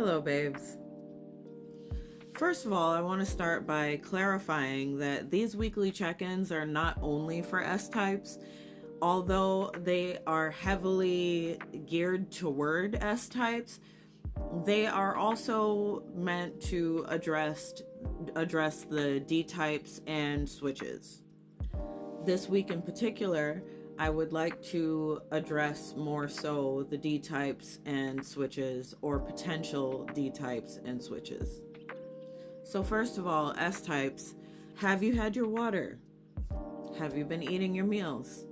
Hello, babes. First of all, I want to start by clarifying that these weekly check-ins are not only for S-types, although they are heavily geared toward S-types. They are also meant to address the D-types and switches. This week in particular, I would like to address more so the D-types and switches, or potential D-types and switches. So first of all, S-types, have you had your water? Have you been eating your meals?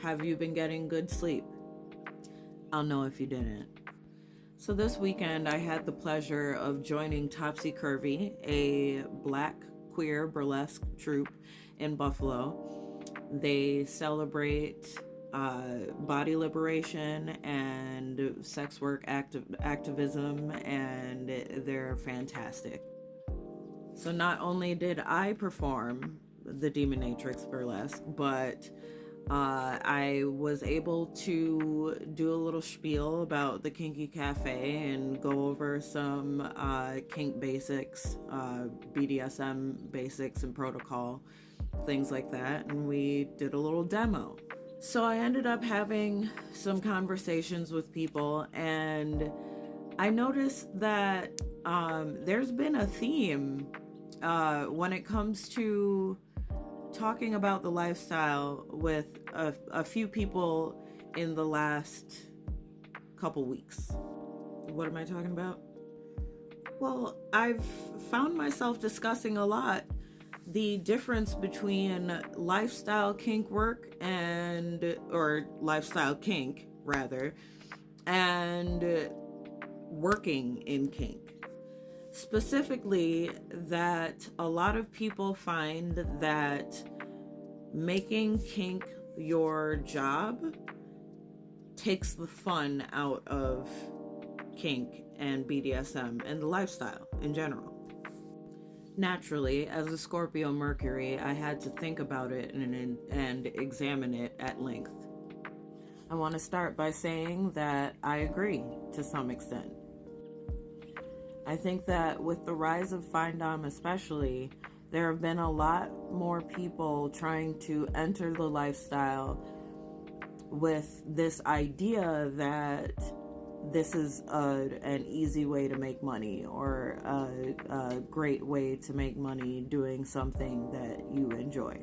Have you been getting good sleep? I'll know if you didn't. So this weekend, I had the pleasure of joining Topsy Curvy, a black queer burlesque troupe in Buffalo. They celebrate body liberation and sex work activism, and they're fantastic. So not only did I perform the Demonatrix Burlesque, but I was able to do a little spiel about the Kinky Cafe and go over some kink basics, BDSM basics and protocol, things like that, and we did a little demo. So I ended up having some conversations with people, and I noticed that there's been a theme when it comes to talking about the lifestyle with a few people in the last couple weeks. What am I talking about? Well, I've found myself discussing a lot the difference between lifestyle kink work or lifestyle kink rather, and working in kink. Specifically, that a lot of people find that making kink your job takes the fun out of kink and BDSM and the lifestyle in general. Naturally, as a Scorpio Mercury, I had to think about it and examine it at length. I want to start by saying that I agree to some extent. I think that with the rise of Findom especially, there have been a lot more people trying to enter the lifestyle with this idea that this is an easy way to make money, or a great way to make money doing something that you enjoy.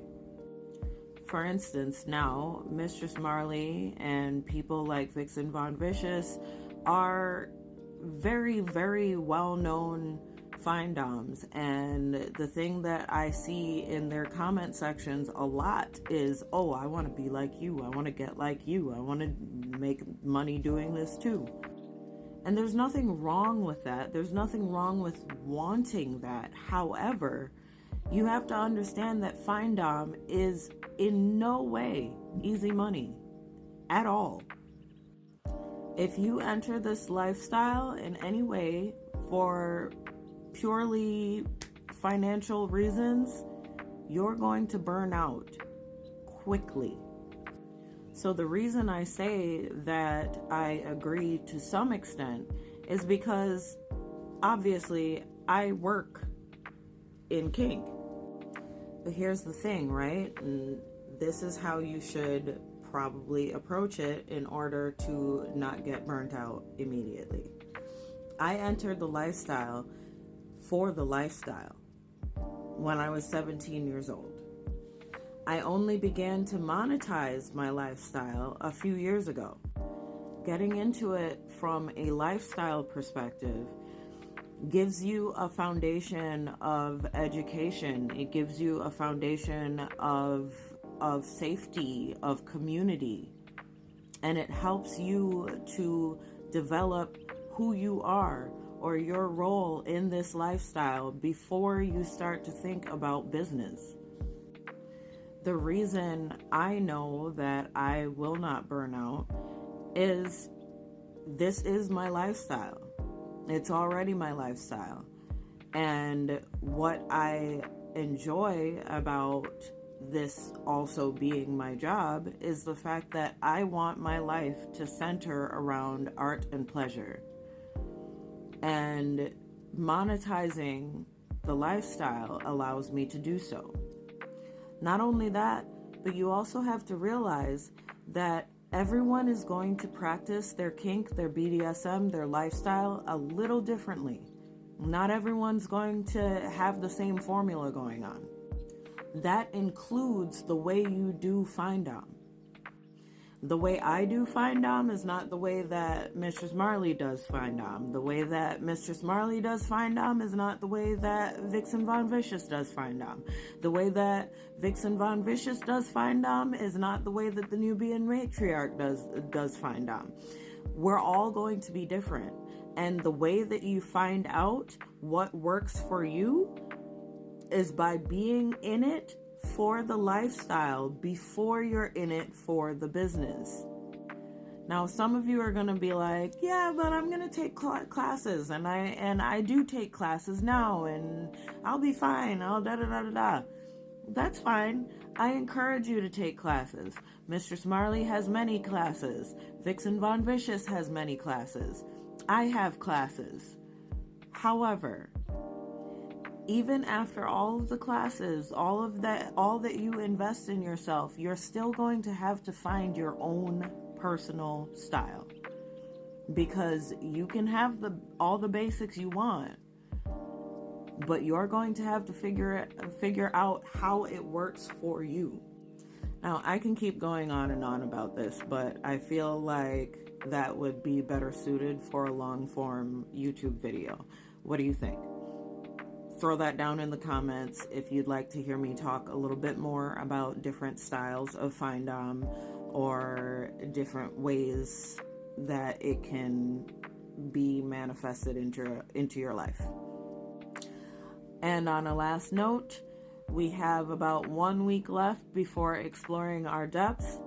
For instance, now, Mistress Marley and people like Vixen Von Vicious are very, very well-known findoms, and the thing that I see in their comment sections a lot is, oh, I want to be like you, I want to get like you, I want to make money doing this too. And there's nothing wrong with that. There's nothing wrong with wanting that. However, you have to understand that findom is in no way easy money at all. If you enter this lifestyle in any way for purely financial reasons, you're going to burn out quickly. So the reason I say that I agree to some extent is because obviously I work in kink. But here's the thing, right? And this is how you should probably approach it in order to not get burnt out immediately. I entered the lifestyle for the lifestyle when I was 17 years old. I only began to monetize my lifestyle a few years ago. Getting into it from a lifestyle perspective gives you a foundation of education. It gives you a foundation of safety, of community, and it helps you to develop who you are or your role in this lifestyle before you start to think about business. The reason I know that I will not burn out is this is my lifestyle. It's already my lifestyle. And what I enjoy about this also being my job is the fact that I want my life to center around art and pleasure. And monetizing the lifestyle allows me to do so. Not only that, but you also have to realize that everyone is going to practice their kink, their BDSM, their lifestyle a little differently. Not everyone's going to have the same formula going on. That includes the way you do find dom. The way I do find dom is not the way that Mistress Marley does find dom. The way that Mistress Marley does find dom is not the way that Vixen Von Vicious does find dom. The way that Vixen Von Vicious does find dom is not the way that the Nubian matriarch does find dom. We're all going to be different. And the way that you find out what works for you is by being in it for the lifestyle before you're in it for the business. Now, some of you are going to be like, yeah, but I'm going to take classes, and I do take classes now, and I'll be fine. I'll da-da-da-da-da. That's fine. I encourage you to take classes. Mistress Marley has many classes. Vixen Von Vicious has many classes. I have classes. However, even after all of the classes, all that you invest in yourself, you're still going to have to find your own personal style. Because you can have all the basics you want, but you're going to have to figure out how it works for you. Now, I can keep going on and on about this, but I feel like that would be better suited for a long-form YouTube video. What do you think? Throw that down in the comments if you'd like to hear me talk a little bit more about different styles of find dom or different ways that it can be manifested into your life. And on a last note, we have about 1 week left before exploring our depths.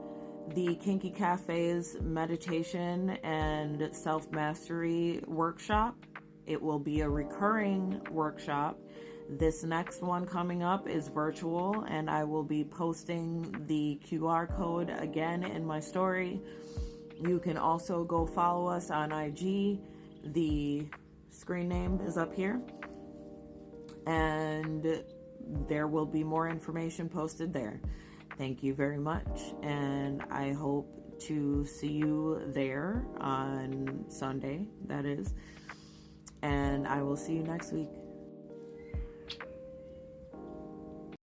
The Kinky Cafe's meditation and self-mastery workshop. It will be a recurring workshop. This next one coming up is virtual, and I will be posting the QR code again in my story. You can also go follow us on IG. The screen name is up here. And there will be more information posted there. Thank you very much, and I hope to see you there on Sunday, that is. And I will see you next week.